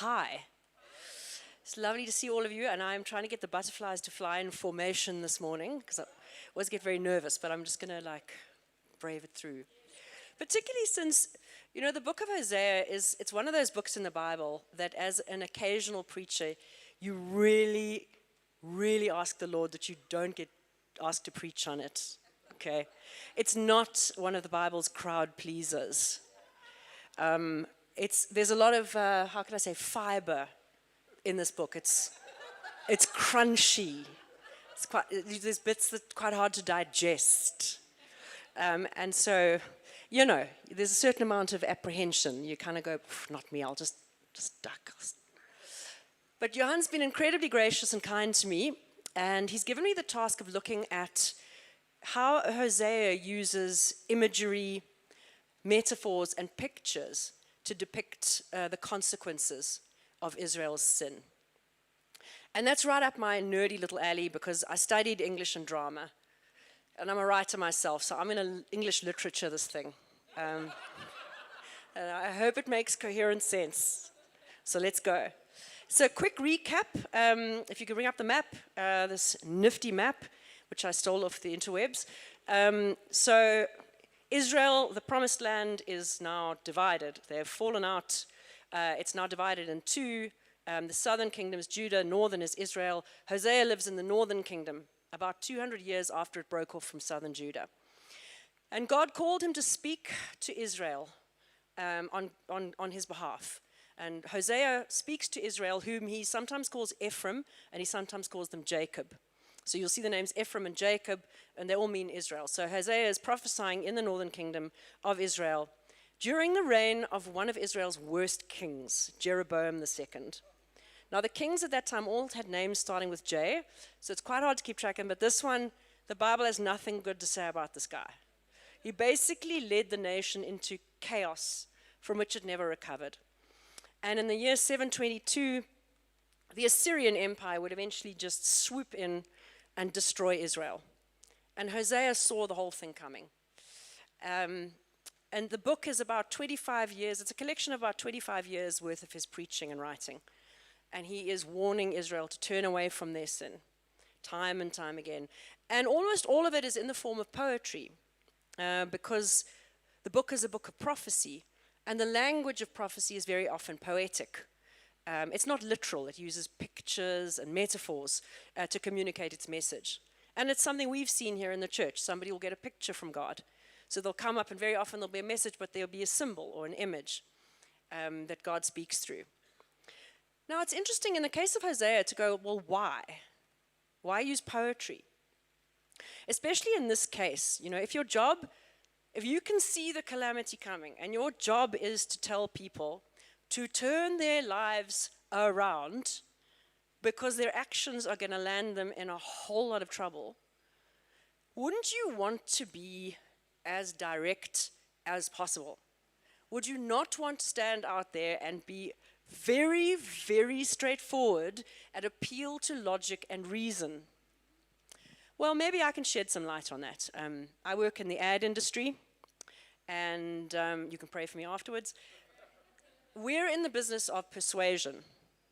Hi. It's lovely to see all of you, and I'm trying to get the butterflies to fly in formation this morning, because I always get very nervous, but I'm just going to, brave it through. Particularly since, the book of Hosea it's one of those books in the Bible that as an occasional preacher, you really, really ask the Lord that you don't get asked to preach on it, okay? It's not one of the Bible's crowd pleasers. There's a lot of, fiber in this book. It's crunchy. There's bits that are quite hard to digest. And so, there's a certain amount of apprehension. You kind of go, not me, I'll just duck. But Johan's been incredibly gracious and kind to me, and he's given me the task of looking at how Hosea uses imagery, metaphors, and pictures to depict the consequences of Israel's sin. And that's right up my nerdy little alley, because I studied English and drama. And I'm a writer myself, so I'm going to English literature this thing. And I hope it makes coherent sense. So let's go. So quick recap. If you could bring up the map, this nifty map, which I stole off the interwebs. So Israel, the promised land, is now divided. They have fallen out. It's now divided in two. The southern kingdom is Judah, northern is Israel. Hosea lives in the northern kingdom, about 200 years after it broke off from southern Judah. And God called him to speak to Israel on his behalf. And Hosea speaks to Israel, whom he sometimes calls Ephraim, and he sometimes calls them Jacob. So you'll see the names Ephraim and Jacob, and they all mean Israel. So Hosea is prophesying in the northern kingdom of Israel during the reign of one of Israel's worst kings, Jeroboam II. Now, the kings at that time all had names starting with J, so it's quite hard to keep track of, but this one, the Bible has nothing good to say about this guy. He basically led the nation into chaos from which it never recovered. And in the year 722, the Assyrian Empire would eventually just swoop in and destroy Israel. And Hosea saw the whole thing coming. And the book is about 25 years, it's a collection of about 25 years worth of his preaching and writing. And he is warning Israel to turn away from their sin, time and time again. And almost all of it is in the form of poetry, because the book is a book of prophecy, and the language of prophecy is very often poetic. It's not literal. It uses pictures and metaphors to communicate its message. And it's something we've seen here in the church. Somebody will get a picture from God. So they'll come up, and very often there'll be a message, but there'll be a symbol or an image that God speaks through. Now, it's interesting in the case of Hosea to go, well, why? Why use poetry? Especially in this case, if you can see the calamity coming, and your job is to tell people to turn their lives around because their actions are going to land them in a whole lot of trouble, wouldn't you want to be as direct as possible? Would you not want to stand out there and be very, very straightforward and appeal to logic and reason? Well, maybe I can shed some light on that. I work in the ad industry, and you can pray for me afterwards. We're in the business of persuasion,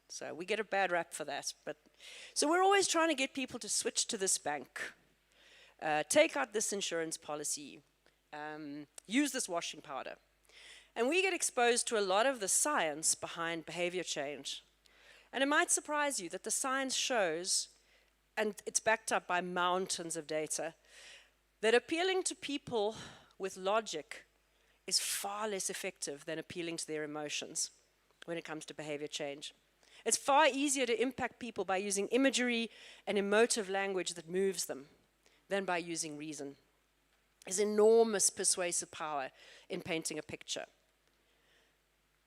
so we get a bad rap for that. So we're always trying to get people to switch to this bank, take out this insurance policy, use this washing powder. And we get exposed to a lot of the science behind behavior change. And it might surprise you that the science shows, and it's backed up by mountains of data, that appealing to people with logic is far less effective than appealing to their emotions when it comes to behavior change. It's far easier to impact people by using imagery and emotive language that moves them than by using reason. There's enormous persuasive power in painting a picture.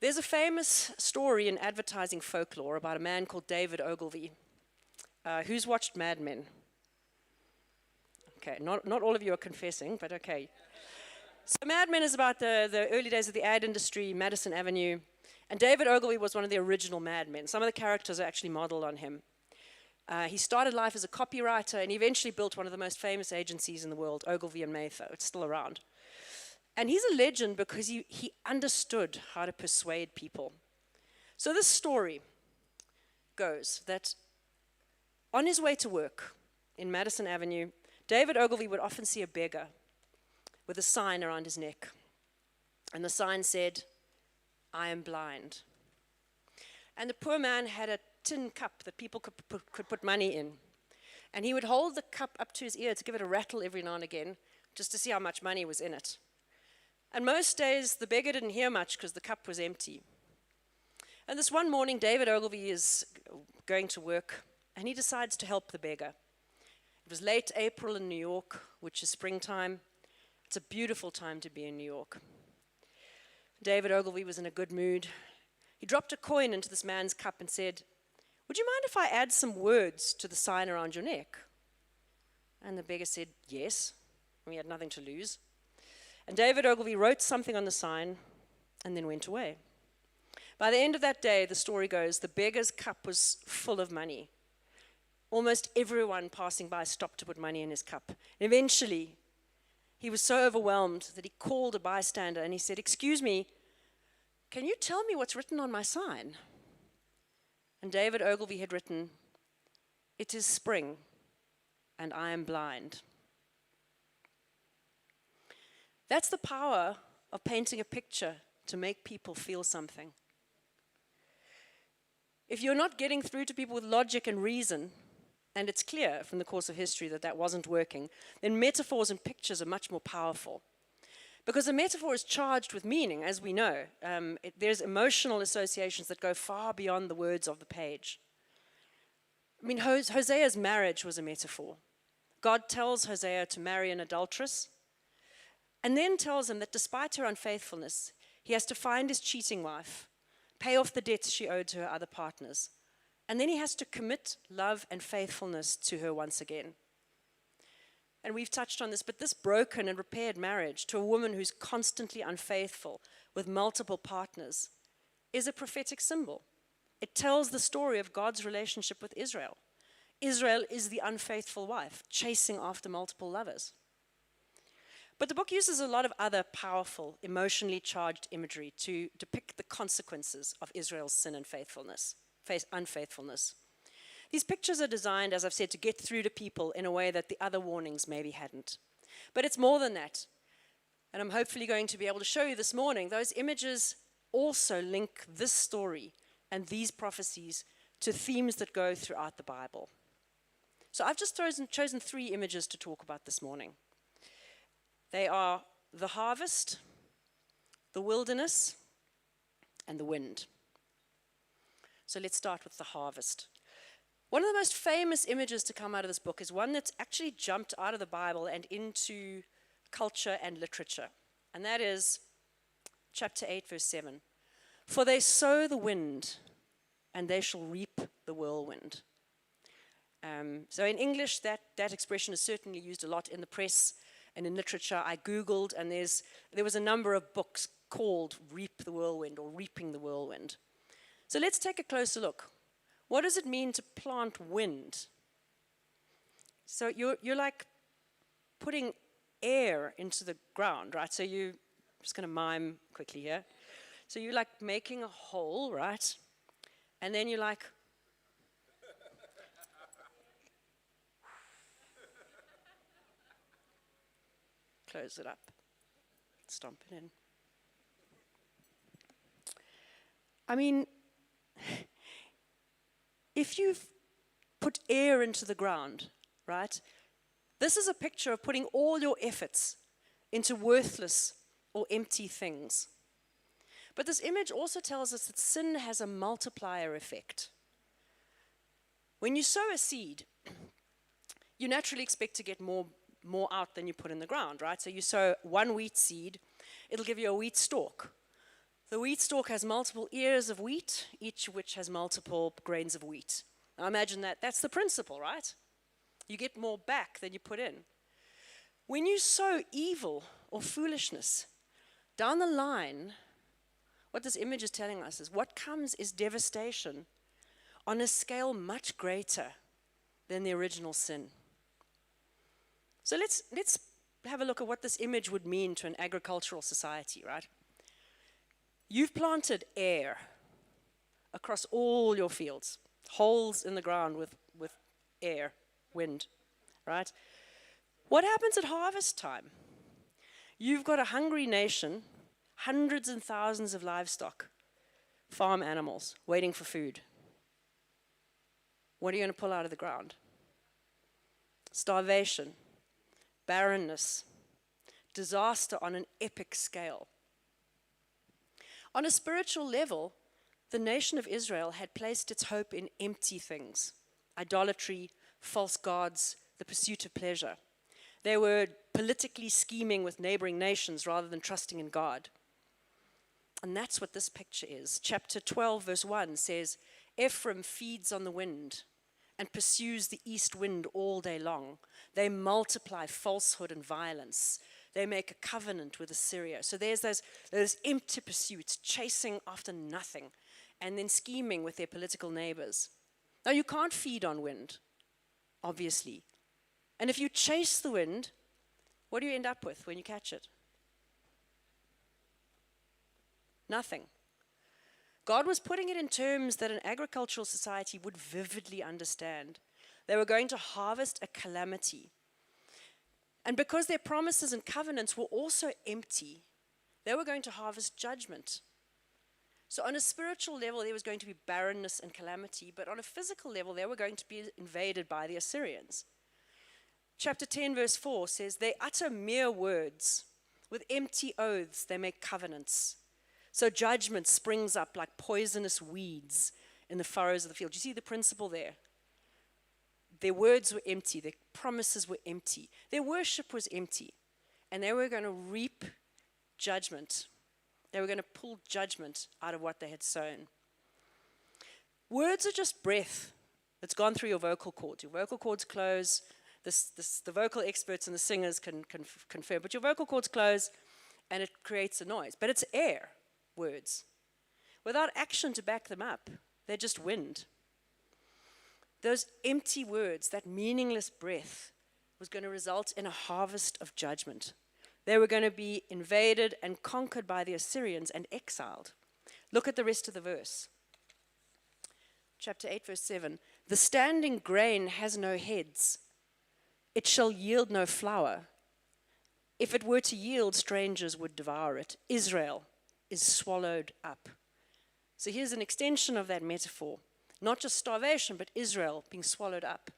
There's a famous story in advertising folklore about a man called David Ogilvy. Who's watched Mad Men? Okay, not all of you are confessing, but okay. So Mad Men is about the early days of the ad industry, Madison Avenue, and David Ogilvy was one of the original Mad Men. Some of the characters are actually modeled on him. He started life as a copywriter, and he eventually built one of the most famous agencies in the world, Ogilvy and Mather. It's still around. And he's a legend because he understood how to persuade people. So this story goes that on his way to work in Madison Avenue, David Ogilvy would often see a beggar with a sign around his neck. And the sign said, "I am blind." And the poor man had a tin cup that people could put money in. And he would hold the cup up to his ear to give it a rattle every now and again, just to see how much money was in it. And most days, the beggar didn't hear much because the cup was empty. And this one morning, David Ogilvy is going to work, and he decides to help the beggar. It was late April in New York, which is springtime. It's a beautiful time to be in New York. David Ogilvy was in a good mood. He dropped a coin into this man's cup and said, "Would you mind if I add some words to the sign around your neck?" And the beggar said, "Yes." We had nothing to lose. And David Ogilvy wrote something on the sign and then went away. By the end of that day, the story goes, the beggar's cup was full of money. Almost everyone passing by stopped to put money in his cup. And eventually, he was so overwhelmed that he called a bystander and he said, "Excuse me, can you tell me what's written on my sign?" And David Ogilvy had written, "It is spring, and I am blind." That's the power of painting a picture to make people feel something. If you're not getting through to people with logic and reason, and it's clear from the course of history that that wasn't working, then metaphors and pictures are much more powerful. Because a metaphor is charged with meaning, as we know. There's emotional associations that go far beyond the words of the page. I mean, Hosea's marriage was a metaphor. God tells Hosea to marry an adulteress, and then tells him that despite her unfaithfulness, he has to find his cheating wife, pay off the debts she owed to her other partners, and then he has to commit love and faithfulness to her once again. And we've touched on this, but this broken and repaired marriage to a woman who's constantly unfaithful with multiple partners is a prophetic symbol. It tells the story of God's relationship with Israel. Israel is the unfaithful wife, chasing after multiple lovers. But the book uses a lot of other powerful, emotionally charged imagery to depict the consequences of Israel's sin and unfaithfulness. These pictures are designed, as I've said, to get through to people in a way that the other warnings maybe hadn't. But it's more than that. And I'm hopefully going to be able to show you this morning, those images also link this story and these prophecies to themes that go throughout the Bible. So I've just chosen 3 images to talk about this morning. They are the harvest, the wilderness, and the wind. So let's start with the harvest. One of the most famous images to come out of this book is one that's actually jumped out of the Bible and into culture and literature. And that is chapter 8, verse 7. "For they sow the wind, and they shall reap the whirlwind." So in English, that expression is certainly used a lot in the press and in literature. I Googled, and there was a number of books called Reap the Whirlwind or Reaping the Whirlwind. So let's take a closer look. What does it mean to plant wind? So you're like putting air into the ground, right? So I'm just going to mime quickly here. So you're like making a hole, right? And then you're like, close it up, stomp it in. I mean, if you've put air into the ground, right, this is a picture of putting all your efforts into worthless or empty things. But this image also tells us that sin has a multiplier effect. When you sow a seed, you naturally expect to get more out than you put in the ground, right? So you sow 1 wheat seed, it'll give you a wheat stalk. The wheat stalk has multiple ears of wheat, each of which has multiple grains of wheat. Now imagine that's the principle, right? You get more back than you put in. When you sow evil or foolishness, down the line, what this image is telling us is what comes is devastation on a scale much greater than the original sin. So let's have a look at what this image would mean to an agricultural society, right? You've planted air, across all your fields, holes in the ground with air, wind, right? What happens at harvest time? You've got a hungry nation, hundreds and thousands of livestock, farm animals, waiting for food. What are you going to pull out of the ground? Starvation, barrenness, disaster on an epic scale. On a spiritual level, the nation of Israel had placed its hope in empty things: idolatry, false gods, the pursuit of pleasure. They were politically scheming with neighboring nations rather than trusting in God. And that's what this picture is. Chapter 12, verse 1 says, Ephraim feeds on the wind and pursues the east wind all day long. They multiply falsehood and violence. They make a covenant with Assyria. So there's those empty pursuits, chasing after nothing, and then scheming with their political neighbors. Now, you can't feed on wind, obviously. And if you chase the wind, what do you end up with when you catch it? Nothing. God was putting it in terms that an agricultural society would vividly understand. They were going to harvest a calamity. And because their promises and covenants were also empty, they were going to harvest judgment. So on a spiritual level, there was going to be barrenness and calamity, but on a physical level, they were going to be invaded by the Assyrians. Chapter 10, verse 4 says, They utter mere words. With empty oaths, they make covenants. So judgment springs up like poisonous weeds in the furrows of the field. Do you see the principle there? Their words were empty. Their promises were empty. Their worship was empty. And they were going to reap judgment. They were going to pull judgment out of what they had sown. Words are just breath that's gone through your vocal cords. Your vocal cords close. The vocal experts and the singers can confirm. But your vocal cords close and it creates a noise. But it's air, words. Without action to back them up, they're just wind. Those empty words, that meaningless breath, was going to result in a harvest of judgment. They were going to be invaded and conquered by the Assyrians and exiled. Look at the rest of the verse. Chapter 8, verse 7. The standing grain has no heads. It shall yield no flour. If it were to yield, strangers would devour it. Israel is swallowed up. So here's an extension of that metaphor. Not just starvation, but Israel being swallowed up.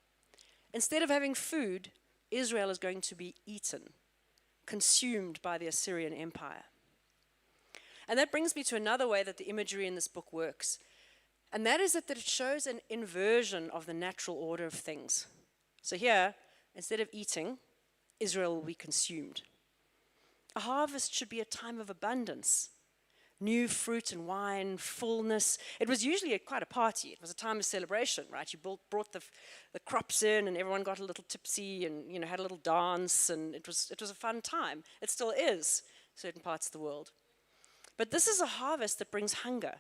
Instead of having food, Israel is going to be eaten, consumed by the Assyrian Empire. And that brings me to another way that the imagery in this book works. And that is that it shows an inversion of the natural order of things. So here, instead of eating, Israel will be consumed. A harvest should be a time of abundance. New fruit and wine, fullness. It was usually quite a party. It was a time of celebration, right? You brought the crops in and everyone got a little tipsy and had a little dance, and it was a fun time. It still is in certain parts of the world. But this is a harvest that brings hunger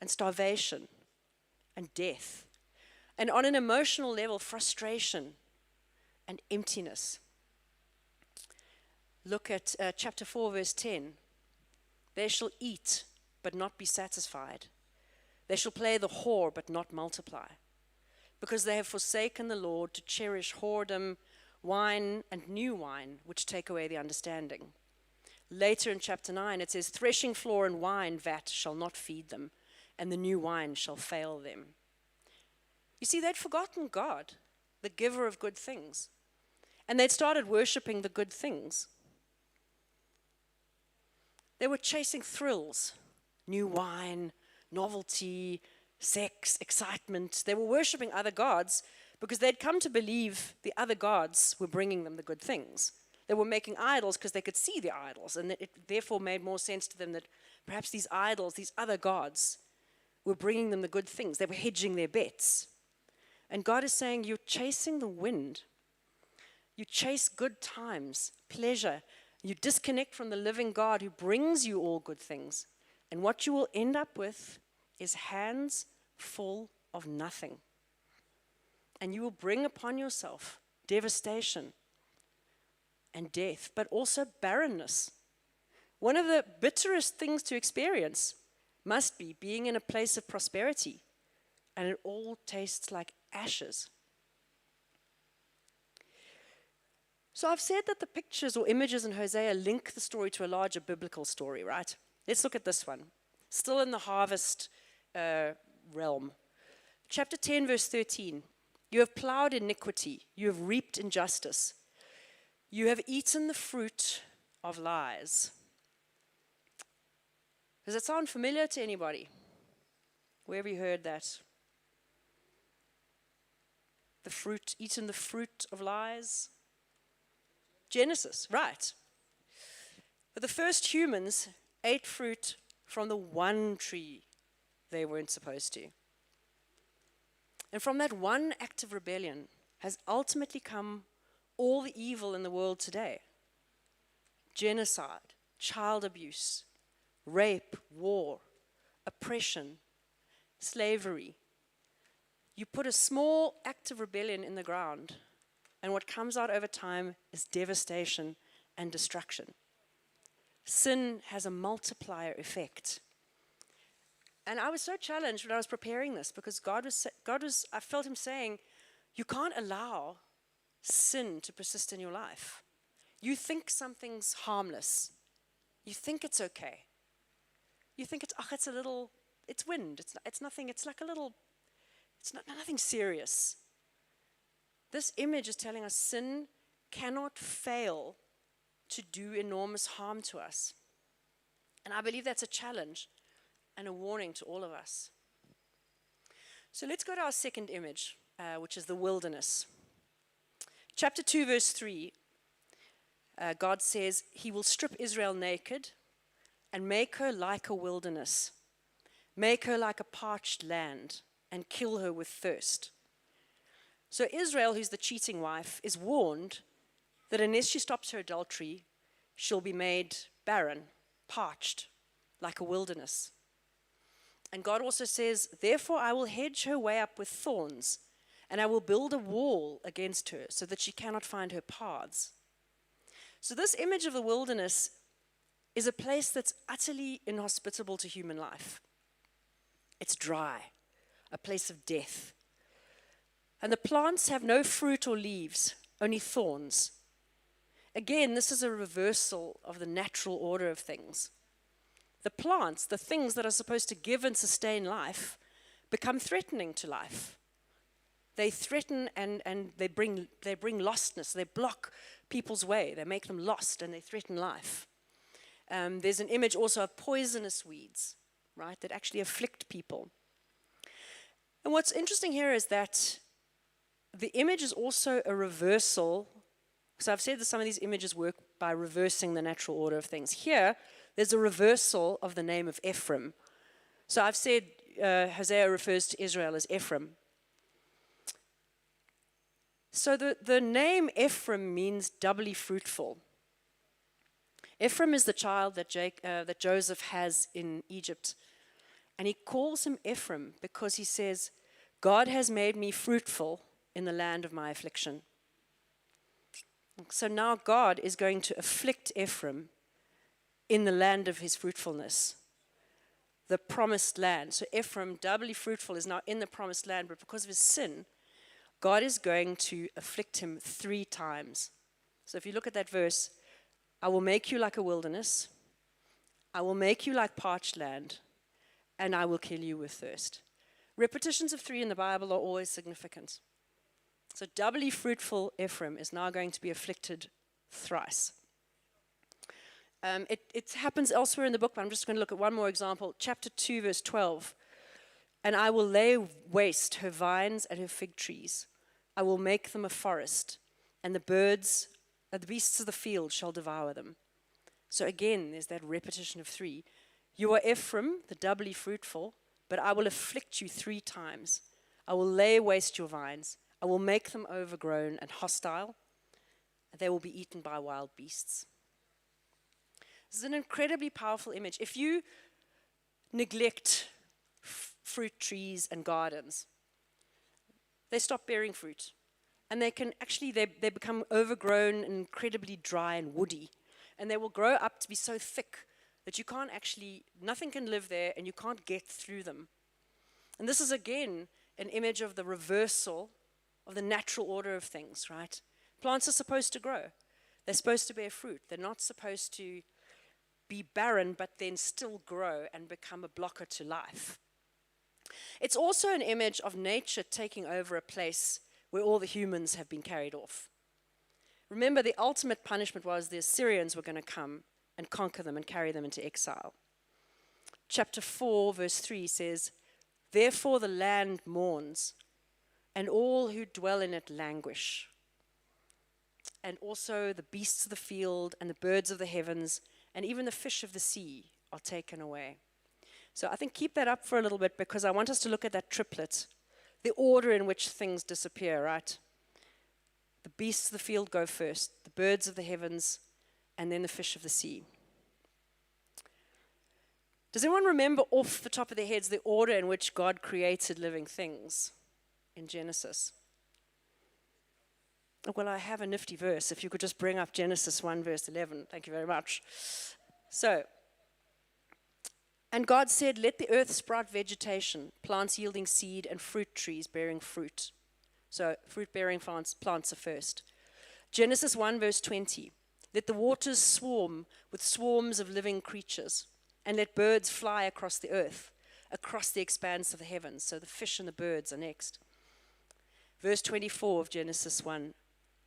and starvation and death. And on an emotional level, frustration and emptiness. Look at chapter 4, verse 10. They shall eat, but not be satisfied. They shall play the whore, but not multiply. Because they have forsaken the Lord to cherish whoredom, wine, and new wine, which take away the understanding. Later in chapter 9, it says, Threshing floor and wine vat shall not feed them, and the new wine shall fail them. You see, they'd forgotten God, the giver of good things. And they'd started worshipping the good things. They were chasing thrills, new wine, novelty, sex, excitement. They were worshipping other gods because they'd come to believe the other gods were bringing them the good things. They were making idols because they could see the idols, and it therefore made more sense to them that perhaps these idols, these other gods, were bringing them the good things. They were hedging their bets. And God is saying, you're chasing the wind. You chase good times, pleasure. You disconnect from the living God who brings you all good things. And what you will end up with is hands full of nothing. And you will bring upon yourself devastation and death, but also barrenness. One of the bitterest things to experience must be being in a place of prosperity, and it all tastes like ashes. So I've said that the pictures or images in Hosea link the story to a larger biblical story, right? Let's look at this one. Still in the harvest realm. Chapter 10, verse 13. You have plowed iniquity. You have reaped injustice. You have eaten the fruit of lies. Does it sound familiar to anybody? Where have you heard that? The fruit, eaten the fruit of lies? Genesis, right. But the first humans ate fruit from the one tree they weren't supposed to. And from that one act of rebellion has ultimately come all the evil in the world today. Genocide, child abuse, rape, war, oppression, slavery. You put a small act of rebellion in the ground, and what comes out over time is devastation and destruction. Sin has a multiplier effect. And I was so challenged when I was preparing this because I felt him saying, you can't allow sin to persist in your life. You think something's harmless. You think it's okay. You think it's a little, it's wind. It's nothing, it's like a little, it's nothing serious. This image is telling us sin cannot fail to do enormous harm to us. And I believe that's a challenge and a warning to all of us. So let's go to our second image, which is the wilderness. Chapter 2, verse 3, God says, He will strip Israel naked and make her like a wilderness, make her like a parched land, and kill her with thirst. So Israel, who's the cheating wife, is warned that unless she stops her adultery, she'll be made barren, parched, like a wilderness. And God also says, therefore I will hedge her way up with thorns, and I will build a wall against her so that she cannot find her paths. So this image of the wilderness is a place that's utterly inhospitable to human life. It's dry, a place of death. And the plants have no fruit or leaves, only thorns. Again, this is a reversal of the natural order of things. The plants, the things that are supposed to give and sustain life, become threatening to life. They threaten and they bring lostness. They block people's way. They make them lost and they threaten life. There's an image also of poisonous weeds, right, that actually afflict people. And what's interesting here is that the image is also a reversal. So I've said that some of these images work by reversing the natural order of things. Here, there's a reversal of the name of Ephraim. So I've said Hosea refers to Israel as Ephraim. So the name Ephraim means doubly fruitful. Ephraim is the child that Joseph has in Egypt. And he calls him Ephraim because he says, God has made me fruitful in the land of my affliction. So now God is going to afflict Ephraim in the land of his fruitfulness, the promised land. So Ephraim, doubly fruitful, is now in the promised land, but because of his sin, God is going to afflict him 3 times. So if you look at that verse, I will make you like a wilderness, I will make you like parched land, and I will kill you with thirst. Repetitions of 3 in the Bible are always significant. So doubly fruitful Ephraim is now going to be afflicted thrice. It happens elsewhere in the book, but I'm just going to look at one more example. Chapter 2, verse 12. And I will lay waste her vines and her fig trees. I will make them a forest, and the beasts of the field shall devour them. So again, there's that repetition of 3. You are Ephraim, the doubly fruitful, but I will afflict you 3 times. I will lay waste your vines. I will make them overgrown and hostile. And they will be eaten by wild beasts. This is an incredibly powerful image. If you neglect fruit trees and gardens, they stop bearing fruit. And they become overgrown and incredibly dry and woody. And they will grow up to be so thick that you can't actually, nothing can live there and you can't get through them. And this is again an image of the reversal of the natural order of things, right? Plants are supposed to grow. They're supposed to bear fruit. They're not supposed to be barren, but then still grow and become a blocker to life. It's also an image of nature taking over a place where all the humans have been carried off. Remember, the ultimate punishment was the Assyrians were going to come and conquer them and carry them into exile. Chapter 4, verse 3 says, "Therefore the land mourns, and all who dwell in it languish. And also the beasts of the field and the birds of the heavens and even the fish of the sea are taken away." So I think keep that up for a little bit, because I want us to look at that triplet, the order in which things disappear, right? The beasts of the field go first, the birds of the heavens, and then the fish of the sea. Does anyone remember off the top of their heads the order in which God created living things in Genesis? Well, I have a nifty verse. If you could just bring up Genesis 1, verse 11. Thank you very much. So, "And God said, let the earth sprout vegetation, plants yielding seed, and fruit trees bearing fruit." So, fruit-bearing plants are first. Genesis 1, verse 20. "Let the waters swarm with swarms of living creatures, and let birds fly across the earth, across the expanse of the heavens." So the fish and the birds are next. Verse 24 of Genesis 1.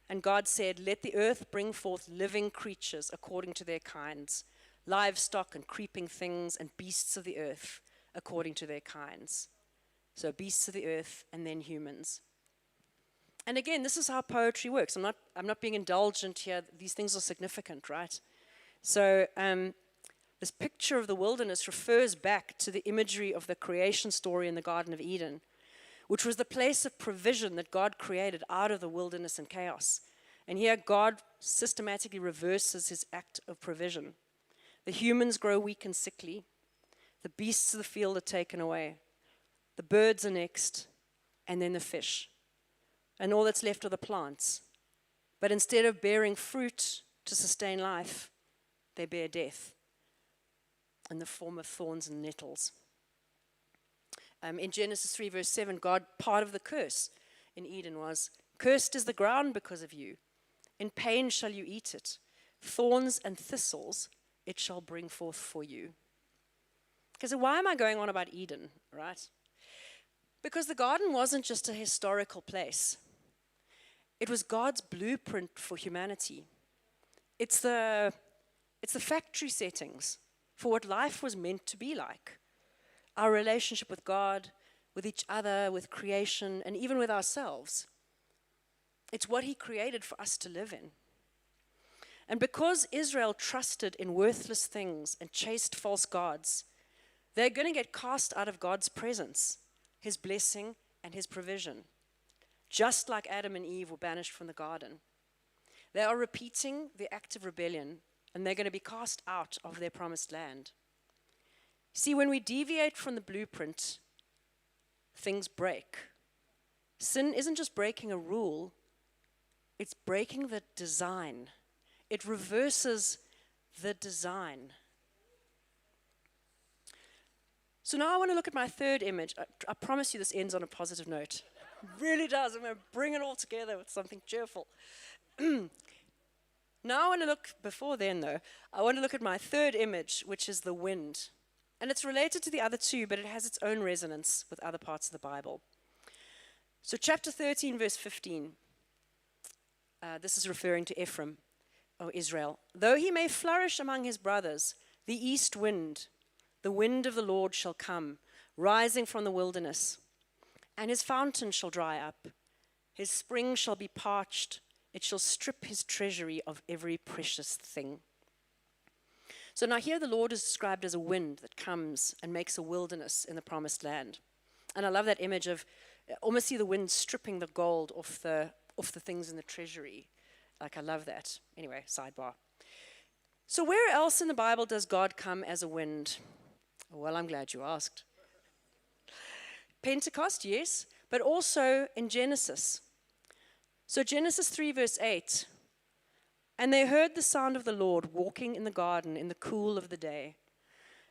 "And God said, let the earth bring forth living creatures according to their kinds, livestock and creeping things and beasts of the earth according to their kinds." So beasts of the earth and then humans. And again, this is how poetry works. I'm not being indulgent here. These things are significant, right? So this picture of the wilderness refers back to the imagery of the creation story in the Garden of Eden, which was the place of provision that God created out of the wilderness and chaos. And here God systematically reverses his act of provision. The humans grow weak and sickly. The beasts of the field are taken away. The birds are next, and then the fish. And all that's left are the plants. But instead of bearing fruit to sustain life, they bear death in the form of thorns and nettles. In Genesis 3, verse 7, part of the curse in Eden was, "Cursed is the ground because of you. In pain shall you eat it. Thorns and thistles it shall bring forth for you." Because why am I going on about Eden, right? Because the garden wasn't just a historical place. It was God's blueprint for humanity. It's the factory settings for what life was meant to be like. Our relationship with God, with each other, with creation, and even with ourselves. It's what he created for us to live in. And because Israel trusted in worthless things and chased false gods, they're going to get cast out of God's presence, his blessing, and his provision. Just like Adam and Eve were banished from the garden. They are repeating the act of rebellion, and they're going to be cast out of their promised land. See, when we deviate from the blueprint, things break. Sin isn't just breaking a rule, it's breaking the design. It reverses the design. So now I want to look at my third image. I promise you this ends on a positive note. It really does. I'm going to bring it all together with something cheerful. Now I want to look, before then though, I want to look at my third image, which is the wind. And it's related to the other two, but it has its own resonance with other parts of the Bible. So chapter 13, verse 15. This is referring to Ephraim, or Israel. "Though he may flourish among his brothers, the east wind, the wind of the Lord shall come, rising from the wilderness. And his fountain shall dry up. His spring shall be parched. It shall strip his treasury of every precious thing." So now here the Lord is described as a wind that comes and makes a wilderness in the promised land. And I love that image of almost see the wind stripping the gold off the things in the treasury. Like, I love that. Anyway, sidebar. So where else in the Bible does God come as a wind? Well, I'm glad you asked. Pentecost, yes, but also in Genesis. So Genesis 3, verse 8. "And they heard the sound of the Lord walking in the garden in the cool of the day.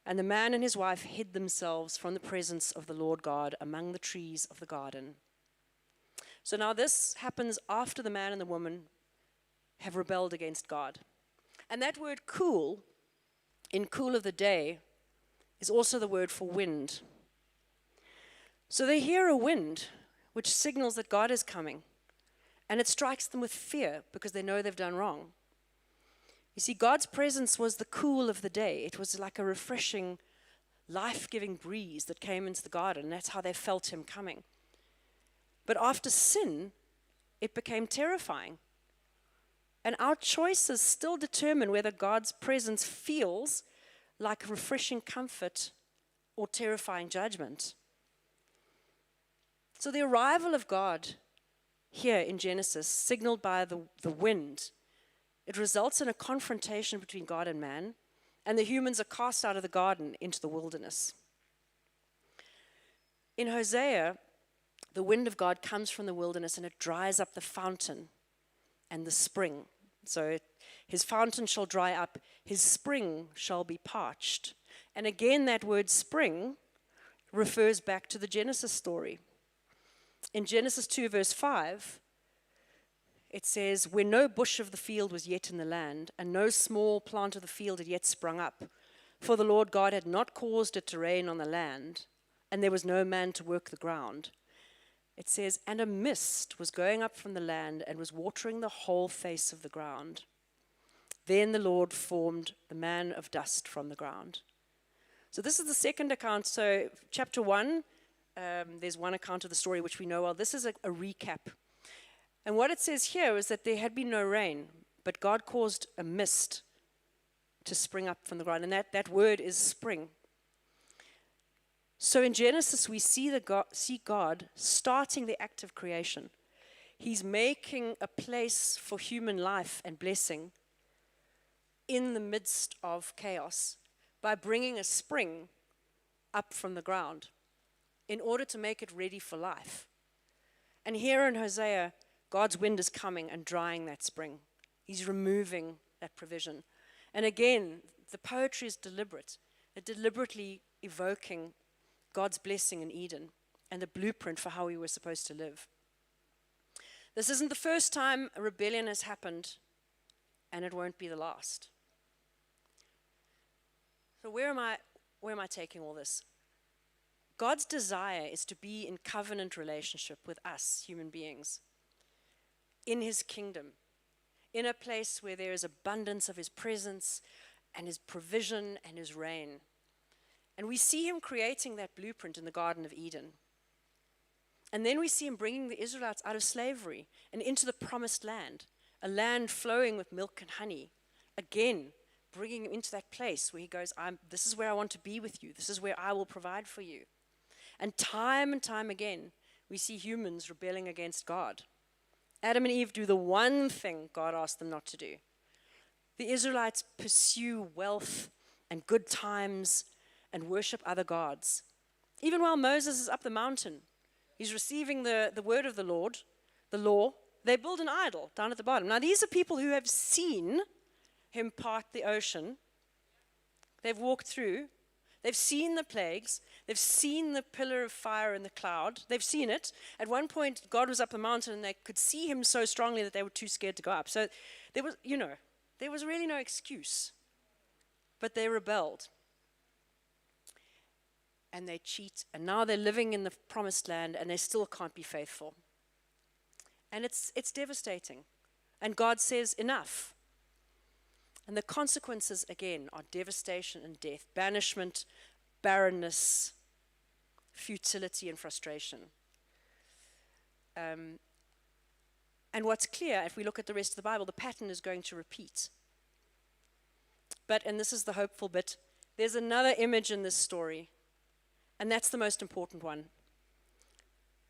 And the man and his wife hid themselves from the presence of the Lord God among the trees of the garden. So now this happens after the man and the woman have rebelled against God. And that word cool, in cool of the day, is also the word for wind. So they hear a wind, which signals that God is coming. And it strikes them with fear because they know they've done wrong. You see, God's presence was the cool of the day. It was like a refreshing, life-giving breeze that came into the garden. That's how they felt him coming. But after sin, it became terrifying. And our choices still determine whether God's presence feels like refreshing comfort or terrifying judgment. So the arrival of God here in Genesis, signaled by the wind, it results in a confrontation between God and man, and the humans are cast out of the garden into the wilderness. In Hosea, the wind of God comes from the wilderness and it dries up the fountain and the spring. So his fountain shall dry up, his spring shall be parched. And again, that word spring refers back to the Genesis story. In Genesis 2, verse 5, it says, "When no bush of the field was yet in the land, and no small plant of the field had yet sprung up, for the Lord God had not caused it to rain on the land, and there was no man to work the ground." It says, "And a mist was going up from the land and was watering the whole face of the ground. Then the Lord formed the man of dust from the ground." So this is the second account. So chapter 1, there's one account of the story which we know well. This is a recap. And what it says here is that there had been no rain, but God caused a mist to spring up from the ground. And that word is spring. So in Genesis, we see God starting the act of creation. He's making a place for human life and blessing in the midst of chaos by bringing a spring up from the ground in order to make it ready for life. And here in Hosea, God's wind is coming and drying that spring. He's removing that provision. And again, the poetry is deliberate. They're deliberately evoking God's blessing in Eden and the blueprint for how we were supposed to live. This isn't the first time a rebellion has happened, and it won't be the last. So where am I taking all this? God's desire is to be in covenant relationship with us, human beings, in his kingdom, in a place where there is abundance of his presence and his provision and his reign. And we see him creating that blueprint in the Garden of Eden. And then we see him bringing the Israelites out of slavery and into the promised land, a land flowing with milk and honey. Again, bringing him into that place where he goes, this is where I want to be with you. This is where I will provide for you. And time again, we see humans rebelling against God. Adam and Eve do the one thing God asked them not to do. The Israelites pursue wealth and good times and worship other gods. Even while Moses is up the mountain, he's receiving the word of the Lord, the law, they build an idol down at the bottom. Now, these are people who have seen him part the ocean. They've walked through. They've seen the plagues. They've seen the pillar of fire and the cloud. They've seen it. At one point, God was up the mountain, and they could see him so strongly that they were too scared to go up. So there was really no excuse. But they rebelled. And they cheat, and now they're living in the promised land, and they still can't be faithful. And it's devastating. And God says, enough. And the consequences, again, are devastation and death, banishment, barrenness, futility, and frustration. And what's clear, if we look at the rest of the Bible, the pattern is going to repeat. But, and this is the hopeful bit, there's another image in this story. And that's the most important one.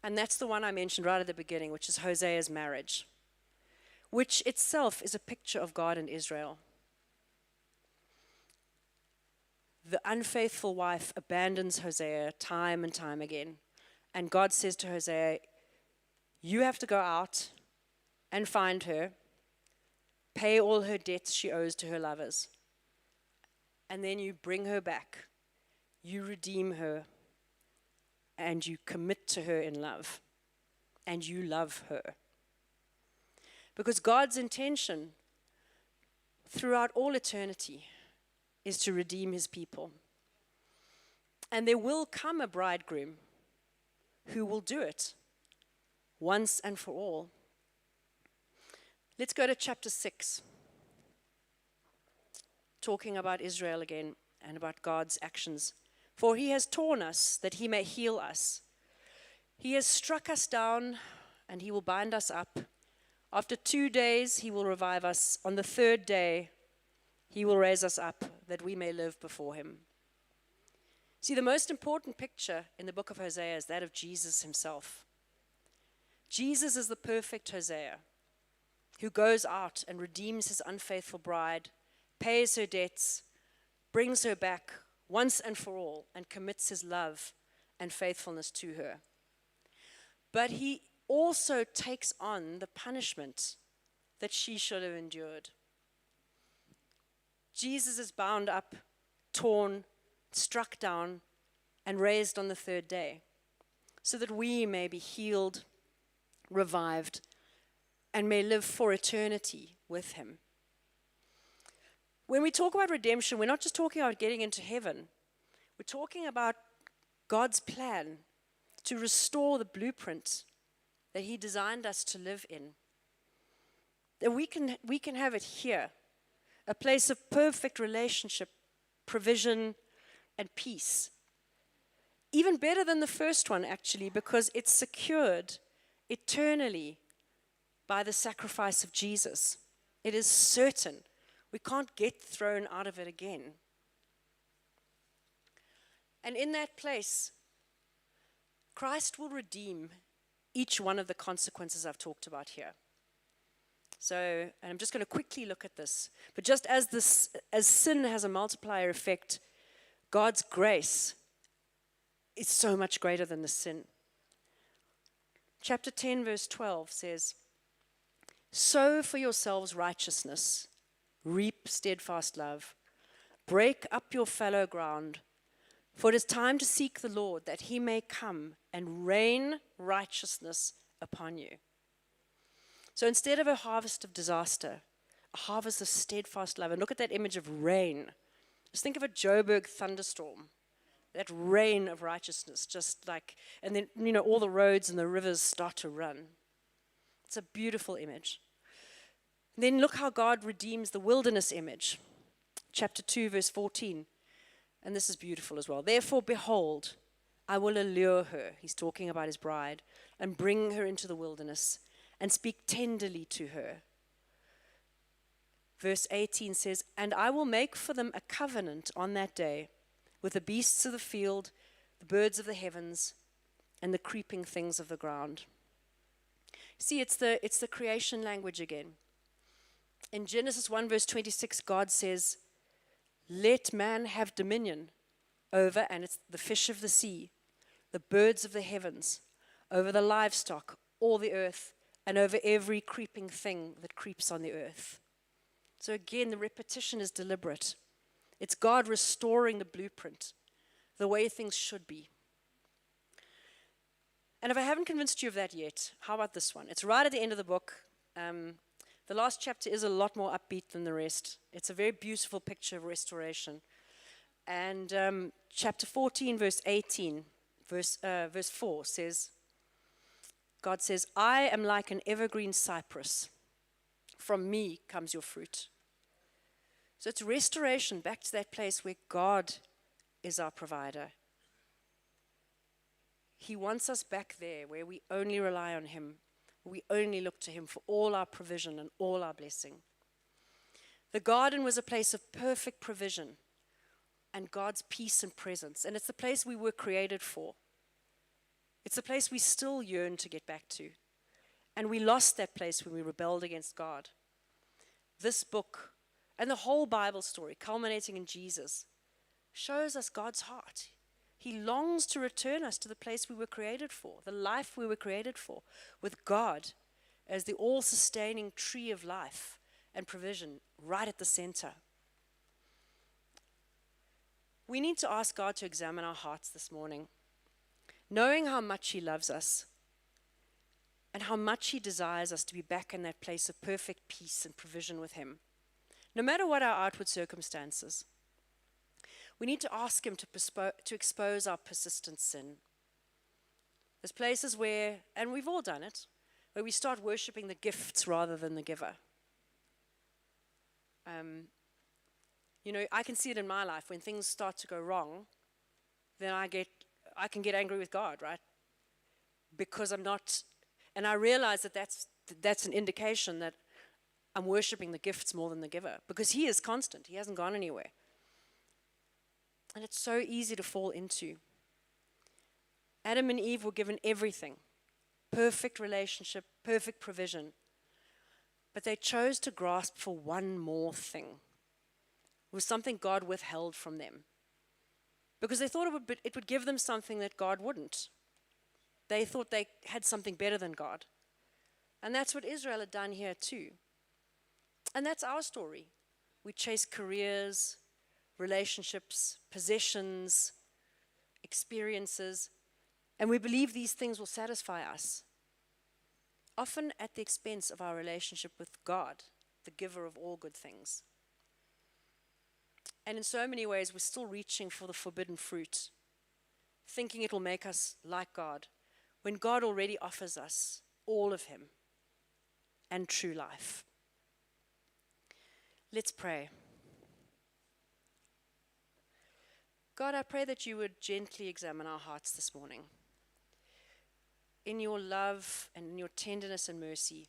And that's the one I mentioned right at the beginning, which is Hosea's marriage, which itself is a picture of God and Israel. The unfaithful wife abandons Hosea time and time again. And God says to Hosea, you have to go out and find her, pay all her debts she owes to her lovers, and then you bring her back you redeem her and you commit to her in love and you love her. Because God's intention throughout all eternity is to redeem his people. And there will come a bridegroom who will do it once and for all. Let's go to chapter 6, talking about Israel again and about God's actions. For he has torn us that he may heal us. He has struck us down and he will bind us up. After 2 days he will revive us. On the third day he will raise us up that we may live before him. See, the most important picture in the book of Hosea is that of Jesus himself. Jesus is the perfect Hosea who goes out and redeems his unfaithful bride, pays her debts, brings her back once and for all, and commits his love and faithfulness to her. But he also takes on the punishment that she should have endured. Jesus is bound up, torn, struck down, and raised on the third day, so that we may be healed, revived, and may live for eternity with him. When we talk about redemption, we're not just talking about getting into heaven. We're talking about God's plan to restore the blueprint that he designed us to live in. That we can have it here, a place of perfect relationship, provision, and peace. Even better than the first one, actually, because it's secured eternally by the sacrifice of Jesus. It is certain. We can't get thrown out of it again. And in that place, Christ will redeem each one of the consequences I've talked about here. So, and I'm just going to quickly look at this. But just as sin has a multiplier effect, God's grace is so much greater than the sin. Chapter 10, verse 12 says, "Sow for yourselves righteousness, reap steadfast love, break up your fallow ground, for it is time to seek the Lord, that he may come and rain righteousness upon you." So instead of a harvest of disaster, a harvest of steadfast love. And look at that image of rain. Just think of a Joburg thunderstorm. That rain of righteousness, just like, and then, all the roads and the rivers start to run. It's a beautiful image. Then look how God redeems the wilderness image. Chapter 2, verse 14. And this is beautiful as well. "Therefore, behold, I will allure her," he's talking about his bride, "and bring her into the wilderness and speak tenderly to her." Verse 18 says, "And I will make for them a covenant on that day with the beasts of the field, the birds of the heavens, and the creeping things of the ground." See, it's the creation language again. In Genesis 1, verse 26, God says, "Let man have dominion over," and it's the fish of the sea, "the birds of the heavens, over the livestock, all the earth, and over every creeping thing that creeps on the earth." So again, the repetition is deliberate. It's God restoring the blueprint, the way things should be. And if I haven't convinced you of that yet, how about this one? It's right at the end of the book. The last chapter is a lot more upbeat than the rest. It's a very beautiful picture of restoration. And chapter 14, verse 18, verse 4 says, God says, "I am like an evergreen cypress. From me comes your fruit." So it's restoration back to that place where God is our provider. He wants us back there where we only rely on him. We only look to him for all our provision and all our blessing. The garden was a place of perfect provision and God's peace and presence. And it's the place we were created for. It's the place we still yearn to get back to. And we lost that place when we rebelled against God. This book and the whole Bible story, culminating in Jesus, shows us God's heart. He longs to return us to the place we were created for, the life we were created for, with God as the all-sustaining tree of life and provision right at the center. We need to ask God to examine our hearts this morning, knowing how much He loves us and how much He desires us to be back in that place of perfect peace and provision with Him, no matter what our outward circumstances. We need to ask Him to expose our persistent sin. There's places where, and we've all done it, where we start worshiping the gifts rather than the giver. I can see it in my life. When things start to go wrong, then I can get angry with God, right? Because I'm not, and I realize that that's an indication that I'm worshiping the gifts more than the giver, because He is constant. He hasn't gone anywhere. And it's so easy to fall into. Adam and Eve were given everything, perfect relationship, perfect provision. But they chose to grasp for one more thing. It was something God withheld from them, because they thought it would give them something that God wouldn't. They thought they had something better than God. And that's what Israel had done here too. And that's our story. We chase careers, relationships, possessions, experiences, and we believe these things will satisfy us, often at the expense of our relationship with God, the giver of all good things. And in so many ways, we're still reaching for the forbidden fruit, thinking it will make us like God, when God already offers us all of Him and true life. Let's pray. God, I pray that you would gently examine our hearts this morning. In your love and in your tenderness and mercy,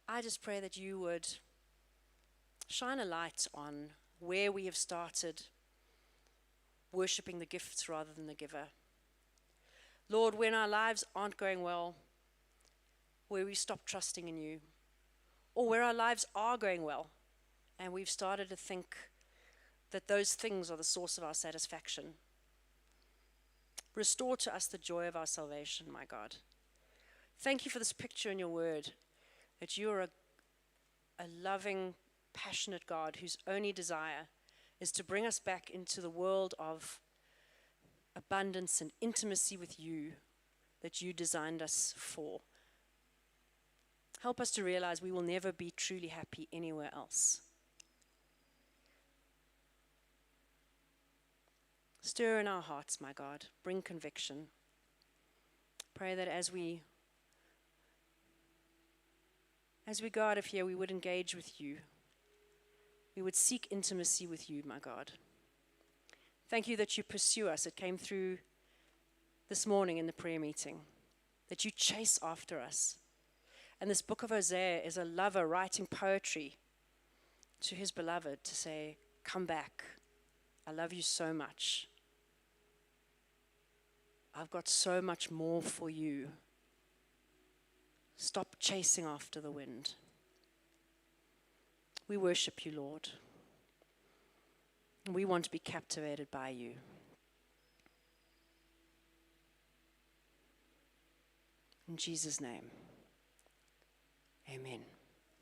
I just pray that you would shine a light on where we have started worshiping the gifts rather than the giver. Lord, when our lives aren't going well, where we stop trusting in you, or where our lives are going well and we've started to think that those things are the source of our satisfaction. Restore to us the joy of our salvation, my God. Thank you for this picture in your word, that you are a loving, passionate God whose only desire is to bring us back into the world of abundance and intimacy with you that you designed us for. Help us to realize we will never be truly happy anywhere else. Stir in our hearts, my God. Bring conviction. Pray that as we go out of here, we would engage with you. We would seek intimacy with you, my God. Thank you that you pursue us. It came through this morning in the prayer meeting, that you chase after us. And this book of Hosea is a lover writing poetry to his beloved to say, come back. I love you so much. I've got so much more for you. Stop chasing after the wind. We worship you, Lord. We want to be captivated by you. In Jesus' name, amen.